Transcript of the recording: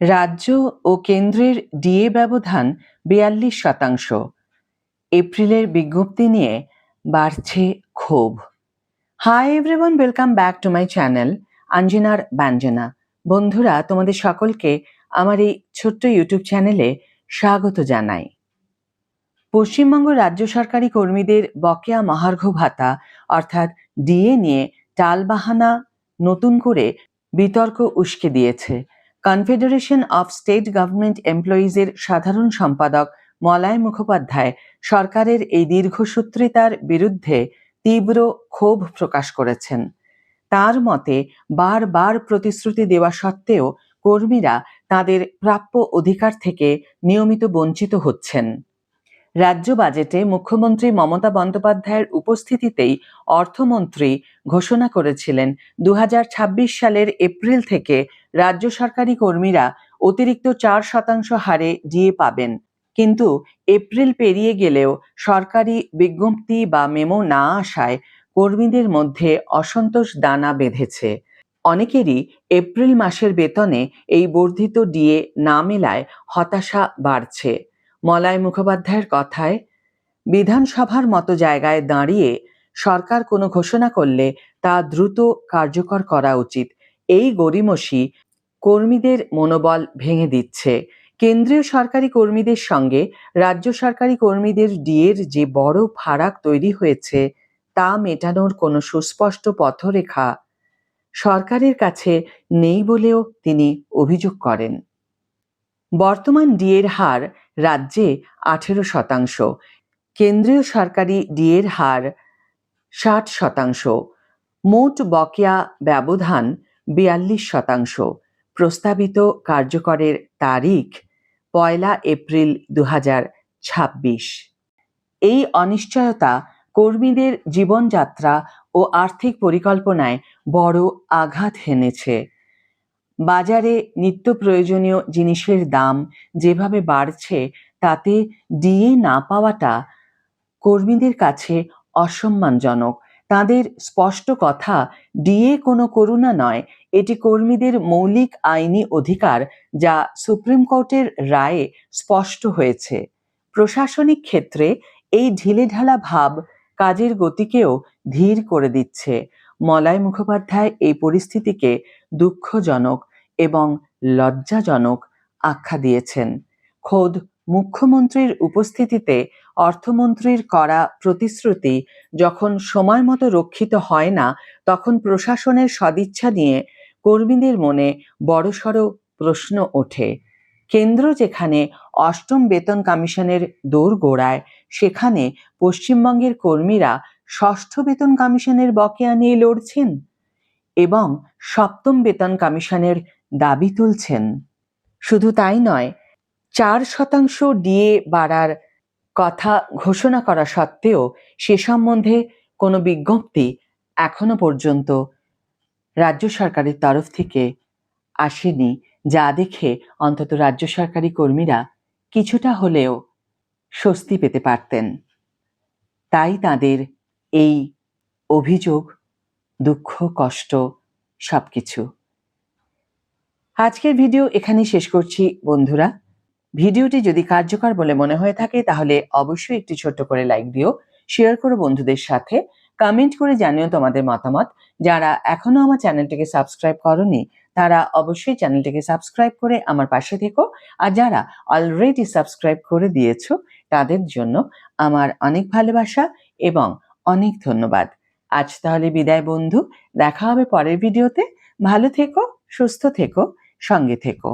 রাজ্য ও কেন্দ্রের ডিএ ব্যবধান ৪২%। এপ্রিলের বিজ্ঞপ্তি নিয়ে বাড়ছে ক্ষোভ। Hi everyone, welcome back to my channel আঞ্জনার ব্যঞ্জনা। বন্ধুরা, তোমাদের সকলকে আমার এই ছোট্ট ইউটিউব চ্যানেলে স্বাগত জানাই। পশ্চিমবঙ্গ রাজ্য সরকারি কর্মীদের বকেয়া মহার্ঘ ভাতা অর্থাৎ ডিএ নিয়ে টালবাহানা নতুন করে বিতর্ক উস্কে দিয়েছে। কনফেডারেশন অফ স্টেট গভর্নমেন্ট এমপ্লয়িজের সাধারণ সম্পাদক মলয় মুখোপাধ্যায় সরকারের এই দীর্ঘসূত্রিতার বিরুদ্ধে তীব্র ক্ষোভ প্রকাশ করেছেন। তার মতে, বারবার প্রতিশ্রুতি দেওয়া সত্ত্বেও কর্মীরা তাদের প্রাপ্য অধিকার থেকে নিয়মিত বঞ্চিত হচ্ছেন। রাজ্য বাজেটে মুখ্যমন্ত্রী মমতা বন্দ্যোপাধ্যায়ের উপস্থিতিতেই অর্থমন্ত্রী ঘোষণা করেছিলেন 2026 সালের এপ্রিল থেকে রাজ্য সরকারি কর্মীরা অতিরিক্ত 4% হারে ডিএ পাবেন। কিন্তু এপ্রিল পেরিয়ে গেলেও সরকারি বিজ্ঞপ্তি বা মেমো না আসায় কর্মীদের মধ্যে অসন্তোষ দানা বেঁধেছে। অনেকেরই এপ্রিল মাসের বেতনে এই বর্ধিত ডিএ না মেলায় হতাশা বাড়ছে। মলয় মুখোপাধ্যায়ের কথায়, বিধানসভার মতো জায়গায় দাঁড়িয়ে সরকার কোনো ঘোষণা করলে তা দ্রুত কার্যকর করা উচিত। এই গড়িমসি কর্মীদের মনোবল ভেঙে দিচ্ছে। কেন্দ্রীয় সরকারি কর্মীদের সঙ্গে রাজ্য সরকারি কর্মীদের ডিএর যে বড় ফারাক তৈরি হয়েছে তা মেটানোর কোনো সুস্পষ্ট পথরেখা সরকারের কাছে নেই বলেও তিনি অভিযোগ করেন। বর্তমান ডিএর হার রাজ্যে 18%, কেন্দ্রীয় সরকারি ডিএর হার 60%, মোট বকেয়া ব্যবধান 42%। প্রস্তাবিত কার্যকরের তারিখ 1 এপ্রিল 2026। এই অনিশ্চয়তা কর্মীদের জীবনযাত্রা ও আর্থিক পরিকল্পনায় বড় আঘাত হেনেছে। বাজারে নিত্য প্রয়োজনীয় জিনিসের দাম যেভাবে বাড়ছে তাতে ডিএ না পাওয়াটা কর্মীদের কাছে অসম্মানজনক। তাদের স্পষ্ট কথা, ডিএ কোনো করুণা নয়, এটি কর্মীদের মৌলিক আইনি অধিকার, যা সুপ্রিম কোর্টের রায়ে স্পষ্ট হয়েছে। প্রশাসনিক ক্ষেত্রে এই ঢিলেঢালা ভাব কাজের গতিকেও ধীর করে দিচ্ছে। মলয় মুখোপাধ্যায় এই পরিস্থিতিকে দুঃখজনক এবং লজ্জাজনক আখ্যা দিয়েছেন। খোদ মুখ্যমন্ত্রীর উপস্থিতিতে অর্থমন্ত্রীর করা প্রতিশ্রুতি যখন সময় মতো রক্ষিত হয় না, তখন প্রশাসনের সদিচ্ছা নিয়ে কর্মীদের মনে বড়সড় প্রশ্ন ওঠে। কেন্দ্র যেখানে 8ম বেতন কমিশনের দোরগোড়ায়, সেখানে পশ্চিমবঙ্গের কর্মীরা 6ষ্ঠ বেতন কমিশনের বকেয়া নিয়ে লড়ছেন এবং 7ম বেতন কমিশনের দাবি তুলছেন। শুধু তাই নয়, 4% ডিএ বাড়ার কথা ঘোষণা করা সত্ত্বেও সে সম্বন্ধে কোনো বিজ্ঞপ্তি এখনো পর্যন্ত রাজ্য সরকারের তরফ থেকে আসেনি, যা দেখে অন্তত রাজ্য সরকারি কর্মীরা কিছুটা হলেও স্বস্তি পেতে পারতেন। তাই তাদের এই অভিযোগ, দুঃখ, কষ্ট সবকিছু। আজকের ভিডিও এখানেই শেষ করছি বন্ধুরা। ভিডিওটি যদি কার্যকর বলে মনে হয়ে থাকে তাহলে অবশ্যই একটি ছোট্ট করে লাইক দিও, শেয়ার করো বন্ধুদের সাথে, কমেন্ট করে জানিও তোমাদের মতামত। যারা এখনো আমার চ্যানেলটিকে সাবস্ক্রাইব করোনি তারা অবশ্যই চ্যানেলটিকে সাবস্ক্রাইব করে আমার পাশে থেকো, আর যারা অলরেডি সাবস্ক্রাইব করে দিয়েছো তাদের জন্য আমার অনেক ভালোবাসা এবং অনেক ধন্যবাদ। আজ তাহলে বিদায় বন্ধু, দেখা হবে পরের ভিডিওতে। ভালো থেকো, সুস্থ থেকো, সঙ্গে থেকো।